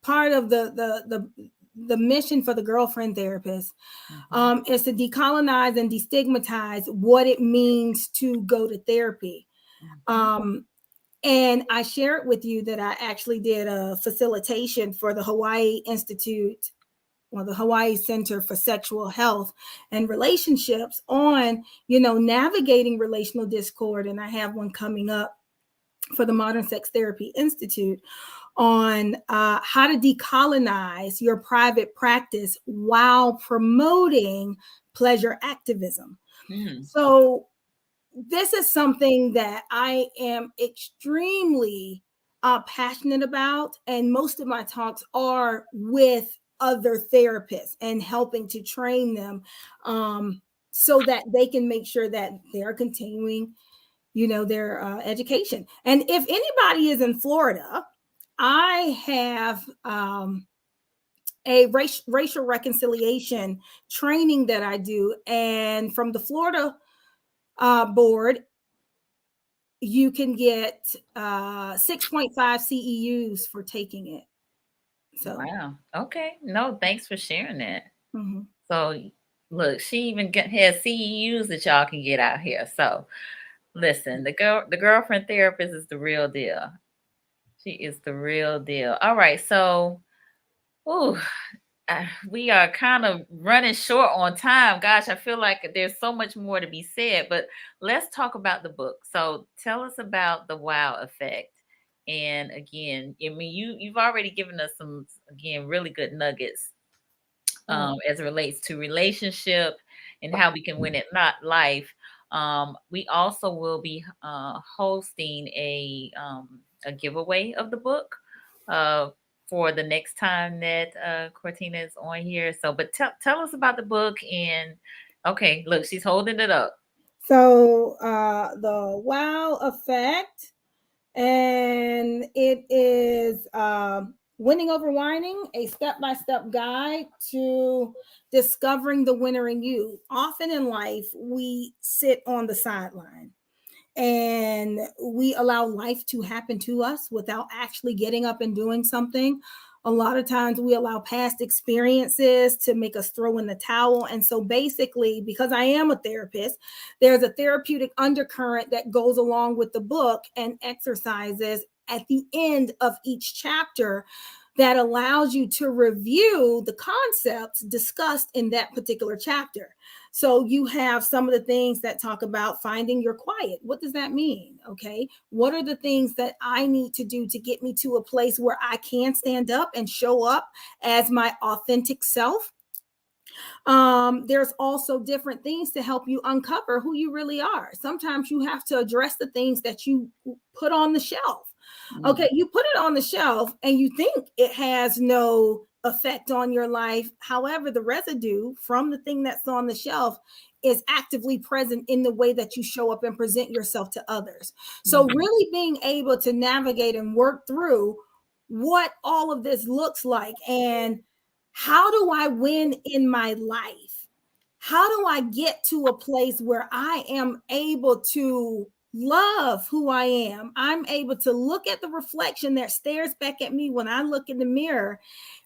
part of the mission for the girlfriend therapist Mhm. is to decolonize and destigmatize what it means to go to therapy. Mhm. Um, and I shared with you that I actually did a facilitation for the Hawaii Institute, or the Hawaii Center for Sexual Health and Relationships, on, navigating relational discord. And I have one coming up for the Modern Sex Therapy Institute on how to decolonize your private practice while promoting pleasure activism. Mm. So this is something that I am extremely passionate about, and most of my talks are with other therapists and helping to train them, so that they can make sure that they're continuing, their education. And if anybody is in Florida, I have a racial reconciliation training that I do, and from the Florida board, you can get 6.5 CEUs for taking it. So, Wow. Okay. No, thanks for sharing that. mhm. So look, she even has CEUs that y'all can get out here. So listen, the girlfriend therapist is the real deal. She is the real deal. All right. So, ooh, we are kind of running short on time. Gosh, I feel like there's so much more to be said, but let's talk about the book. So tell us about the wow effect. And again, I mean, you've already given us some, again, really good nuggets Right. as it relates to relationship and how we can win at not life. We also will be hosting a giveaway of the book uh, for the next time that Cortina is on here. So, but tell us about the book. And okay, look, she's holding it up. So, the wow effect, and it is Winning Over Whining, a step-by-step guide to discovering the winner in you. Often in life, we sit on the sideline and we allow life to happen to us without actually getting up and doing something. A lot of times we allow past experiences to make us throw in the towel. And so basically, because I am a therapist, there's a therapeutic undercurrent that goes along with the book and exercises at the end of each chapter that allows you to review the concepts discussed in that particular chapter. So you have some of the things that talk about finding your quiet. What does that mean? Okay. What are the things that I need to do to get me to a place where I can stand up and show up as my authentic self? There's also different things to help you uncover who you really are. Sometimes you have to address the things that you put on the shelf. Mm, Okay, you put it on the shelf and you think it has no effect on your life. However, the residue from the thing that's on the shelf is actively present in the way that you show up and present yourself to others. So, mm, really being able to navigate and work through what all of this looks like, and how do I win in my life? How do I get to a place where I am able to love who I am? I'm able to look at the reflection that stares back at me when I look in the mirror,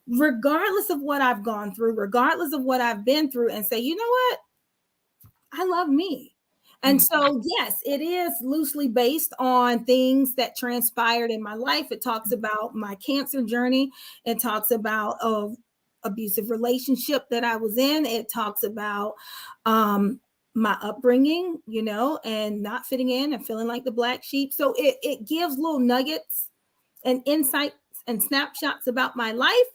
regardless of what I've gone through, regardless of what I've been through, and say, you know what? I love me. And mm, so, yes, it is loosely based on things that transpired in my life. It talks about my cancer journey. It talks about abusive relationship that I was in. It talks about my upbringing, and not fitting in and feeling like the black sheep. So it gives little nuggets and insights and snapshots about my life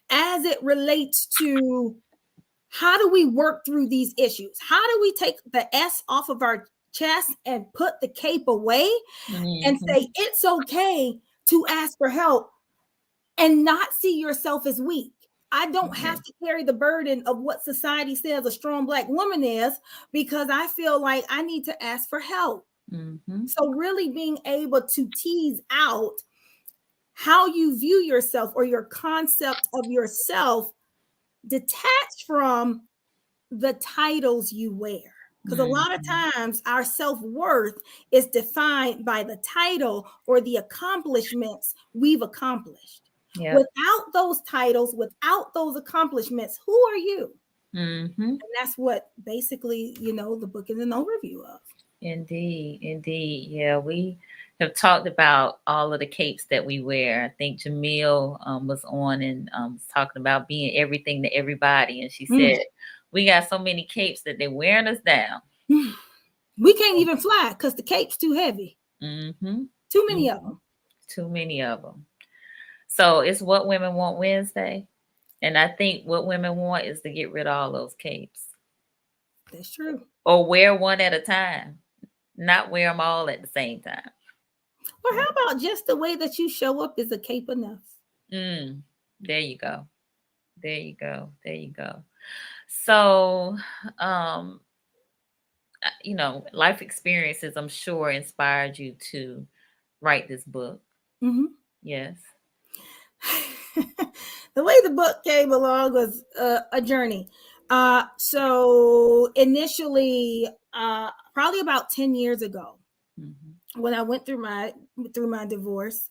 as it relates to how do we work through these issues? How do we take the S off of our chest and put the cape away and mhm, say it's okay to ask for help and not see yourself as weak? I don't yeah, have to carry the burden of what society says a strong black woman is, because I feel like I need to ask for help. mhm, So, really being able to tease out how you view yourself or your concept of yourself detached from the titles you wear. Because a lot of times our self-worth is defined by the title or the accomplishments we've accomplished. Yep. Without those titles, without those accomplishments, who are you? And that's what basically, the book is an overview of. Indeed. Yeah, we have talked about all of the capes that we wear. I think Jamil was on and was talking about being everything to everybody. And she said, we got so many capes that they're wearing us down. We can't even fly because the cape's too heavy. Too many of them. Too many of them. So it's What Women Want Wednesday. And I think what women want is to get rid of all those capes. That's true. Or wear one at a time, not wear them all at the same time. Or how about just the way that you show up is a cape enough? There you go. So, life experiences, I'm sure, inspired you to write this book. Yes. The way the book came along was a journey. So initially, probably about 10 years ago, when I went through my divorce,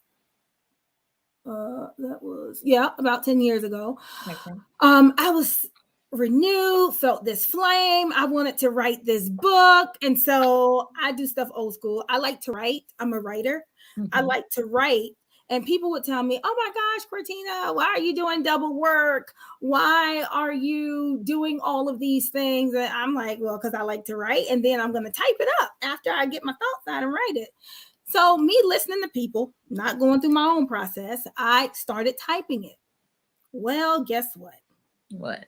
that was about 10 years ago. Okay. I was renewed, felt this flame. I wanted to write this book, and so I do stuff old school. I like to write. I'm a writer. I like to write. And people would tell me, oh my gosh, Cortina, why are you doing double work? Why are you doing all of these things? And I'm like, well, because I like to write. And then I'm going to type it up after I get my thoughts out and write it. So me listening to people, not going through my own process, I started typing it. Well, guess what? What?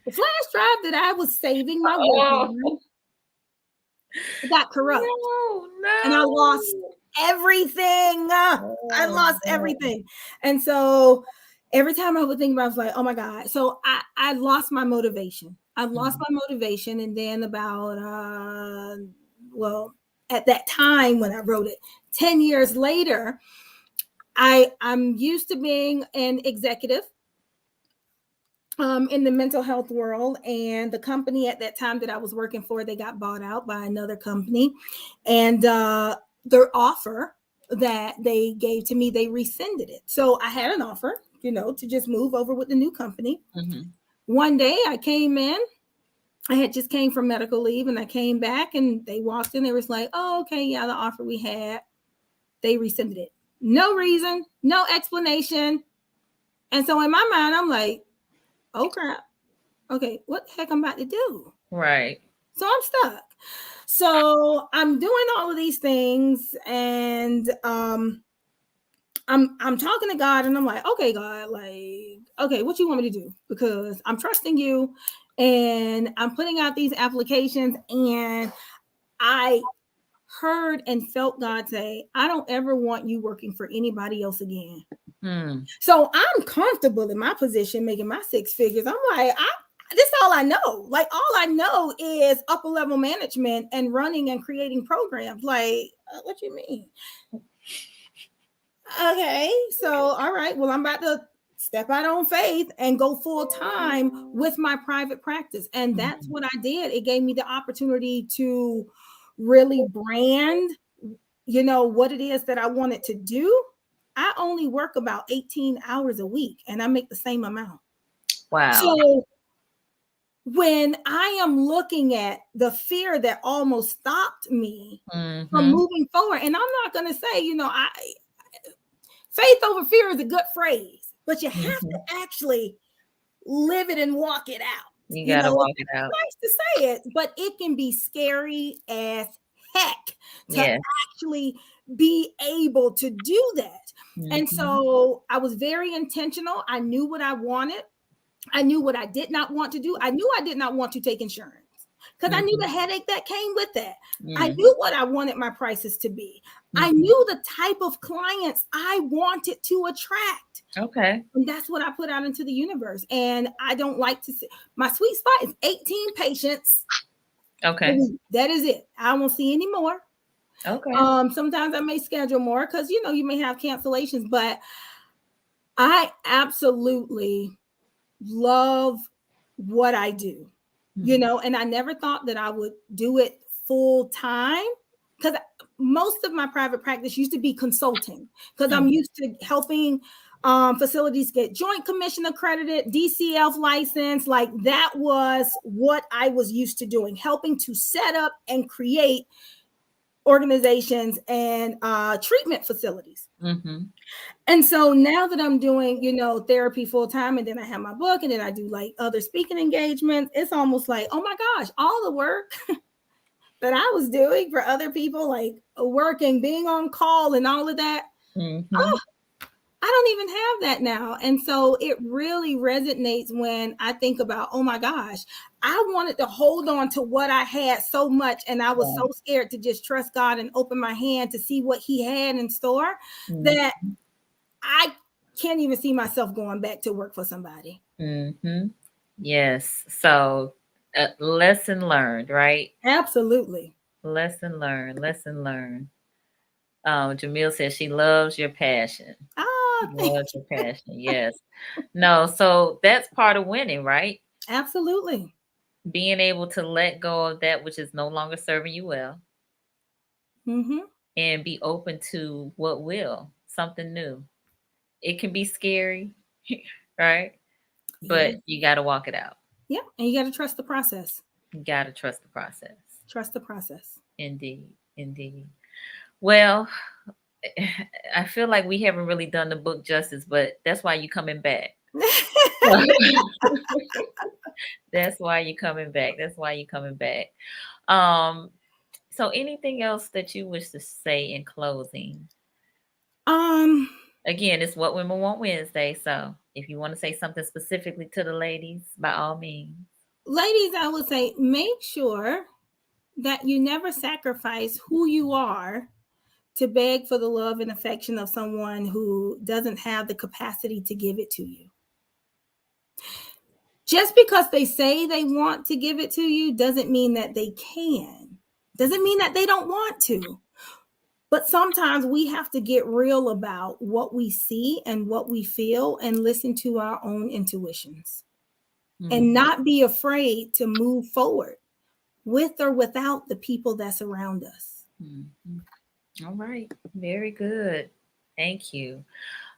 The flash drive that I was saving my work on, it got corrupt. No. And I lost everything. I lost everything. And so every time I would think about it, I was like, oh my God. So I lost my motivation. And then about, at that time when I wrote it, 10 years later, I'm used to being an executive in the mental health world, and the company at that time that I was working for, they got bought out by another company, and their offer that they gave to me, they rescinded it. So I had an offer, to just move over with the new company. One day I came in, I had just came from medical leave, and I came back, and they walked in, they was like, oh, okay, yeah, the offer we had, they rescinded it. No reason, no explanation. And so in my mind, I'm like, oh crap. Okay, what the heck I'm about to do? Right. So I'm stuck. So I'm doing all of these things, and I'm talking to God, and I'm like, okay, God, okay, what you want me to do? Because I'm trusting you, and I'm putting out these applications, and I heard and felt God say, I don't ever want you working for anybody else again. So I'm comfortable in my position, making my 6 figures. I'm like, this is all I know. Like, all I know is upper level management and running and creating programs. Like, what you mean? Okay, so all right. Well, I'm about to step out on faith and go full time with my private practice. And that's what I did. It gave me the opportunity to really brand, what it is that I wanted to do. I only work about 18 hours a week, and I make the same amount. Wow. So when I am looking at the fear that almost stopped me from moving forward, and I'm not going to say, faith over fear is a good phrase, but you have to actually live it and walk it out. You got to walk it out. It's nice to say it, but it can be scary as heck to actually be able to do that. And so I was very intentional. I knew what I wanted. I knew what I did not want to do. I knew I did not want to take insurance because I knew the headache that came with that. I knew what I wanted my prices to be. I knew the type of clients I wanted to attract. Okay. And that's what I put out into the universe. And I don't like to see, my sweet spot is 18 patients. Okay. That is it. I won't see any more. Okay. Sometimes I may schedule more because, you may have cancellations, but I absolutely love what I do, you know, and I never thought that I would do it full time, because most of my private practice used to be consulting, because I'm used to helping facilities get Joint Commission accredited, DCF license. Like that was what I was used to doing, helping to set up and create organizations and treatment facilities. Mm-hmm. And so now that I'm doing, you know, therapy full time, and then I have my book, and then I do like other speaking engagements, it's almost like, oh my gosh, all the work that I was doing for other people, like working, being on call and all of that. Mm-hmm. Oh, I don't even have that now. And so it really resonates when I think about, oh my gosh, I wanted to hold on to what I had so much. And I was so scared to just trust God and open my hand to see what He had in store, that I can't even see myself going back to work for somebody. Mm-hmm. Yes. So, lesson learned, right? Absolutely. Lesson learned. Lesson learned. Jamil says she loves your passion. Ah, Loves your passion. Yes. No. So that's part of winning, right? absolutely. Being able to let go of that which is no longer serving you well, Mm-hmm. and be open to what will, something new. It can be scary, right? Yeah. But you got to walk it out. Yeah. And you got to trust the process. You got to trust the process. Trust the process. Indeed. Indeed. Well, I feel like we haven't really done the book justice, but that's why you're coming back. That's why you're coming back. That's why you're coming back. So anything else that you wish to say in closing? Again, it's What Women Want Wednesday. So if you want to say something specifically to the ladies, by all means. Ladies, I would say make sure that you never sacrifice who you are to beg for the love and affection of someone who doesn't have the capacity to give it to you. Just because they say they want to give it to you doesn't mean that they can. Doesn't mean that they don't want to. But sometimes we have to get real about what we see and what we feel, and listen to our own intuitions, and not be afraid to move forward with or without the people that's around us. All right. Very good. Thank you.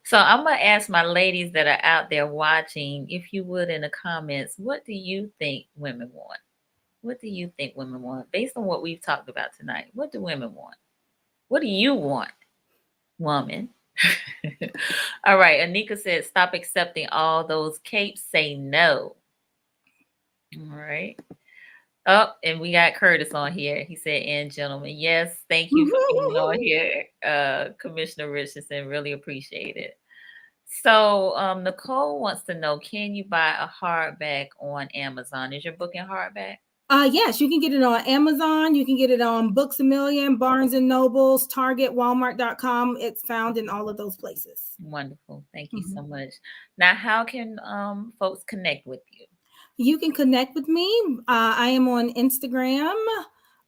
So I'm going to ask my ladies that are out there watching, if you would, in the comments, what do you think women want? What do you think women want? Based on what we've talked about tonight, what do women want? What do you want, woman? All right. Anika said, stop accepting all those capes. Say no. All right. Oh, and we got Curtis on here. He said, and gentlemen, yes, thank you for being on here, Commissioner Richardson. Really appreciate it. So Nicole wants to know, can you buy a hardback on Amazon? Is your book in hardback? Yes, you can get it on Amazon. You can get it on Books A Million, Barnes and Nobles, Target, Walmart.com. It's found in all of those places. Wonderful. Thank you so much. Now, how can folks connect with you? You can connect with me. I am on Instagram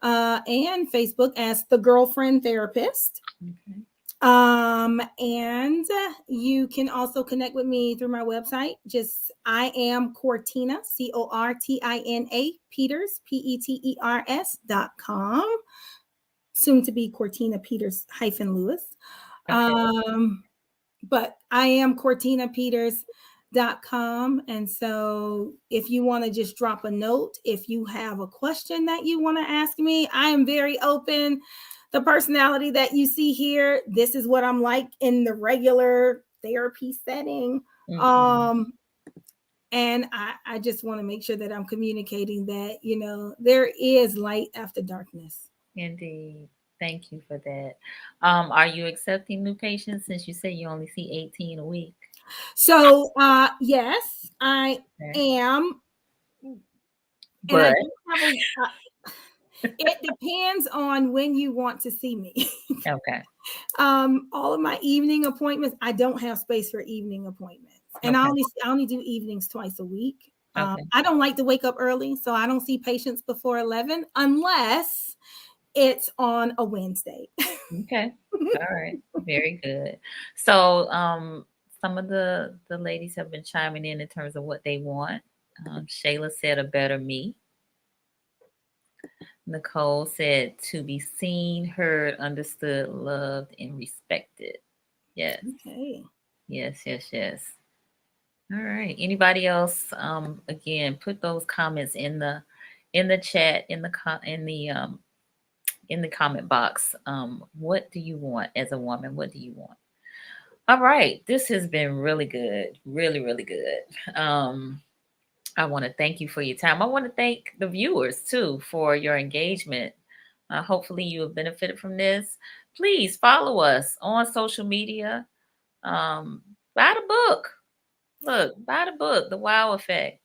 and Facebook as The Girlfriend Therapist. Okay. And you can also connect with me through my website. Just I am Cortina, Cortina Peters, Peters.com. Soon to be Cortina Peters -Lewis. Okay. But I am CortinaPeters.com. And so if you want to just drop a note, if you have a question that you want to ask me, I am very open. The personality that you see here, this is what I'm like in the regular therapy setting. And I just want to make sure that I'm communicating that, you know, there is light after darkness. Indeed. Thank you for that. Are you accepting new patients, since you say you only see 18 a week? So, yes, I am. But And I do have it depends on when you want to see me. okay. All of my evening appointments, I don't have space for evening appointments. And I only do evenings twice a week. I don't like to wake up early, so I don't see patients before 11 unless it's on a Wednesday. Okay. All right. Very good. So some of the ladies have been chiming in terms of what they want. Shayla said a better me. Nicole said to be seen, heard, understood, loved, and respected. Yes, Okay. yes, yes, yes. All right. Anybody else? Again, put those comments in the chat in the comment box. What do you want as a woman? What do you want? All right. This has been really good. Really, really good. I want to thank you for your time. I want to thank the viewers too for your engagement. Hopefully, you have benefited from this. Please follow us on social media. Buy the book. Look, buy the book, The Wow Effect.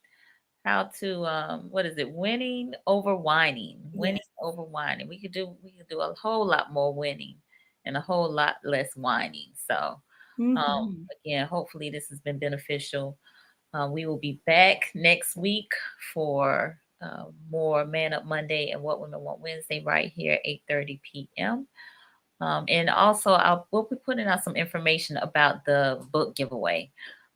How to what is it? Winning over whining. Winning Yes. over whining. We could do a whole lot more winning and a whole lot less whining. So Mm-hmm. again, hopefully this has been beneficial. We will be back next week for more Man Up Monday and What Women Want Wednesday right here at 8:30 p.m. And also, we'll be putting out some information about the book giveaway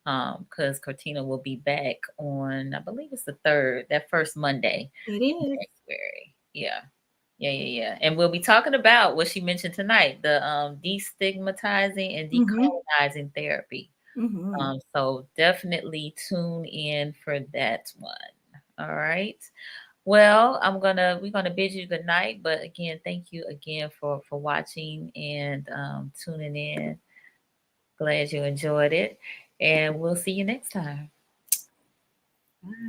because Cortina will be back on, I believe it's the 3rd, that first Monday It in is. January. Yeah. Yeah, yeah, yeah. And we'll be talking about what she mentioned tonight, the destigmatizing and Mm-hmm. decolonizing therapy. Mm-hmm. So definitely tune in for that one. All right. Well, we're gonna bid you good night, but again, thank you again for watching and tuning in. Glad you enjoyed it, and we'll see you next time. Bye.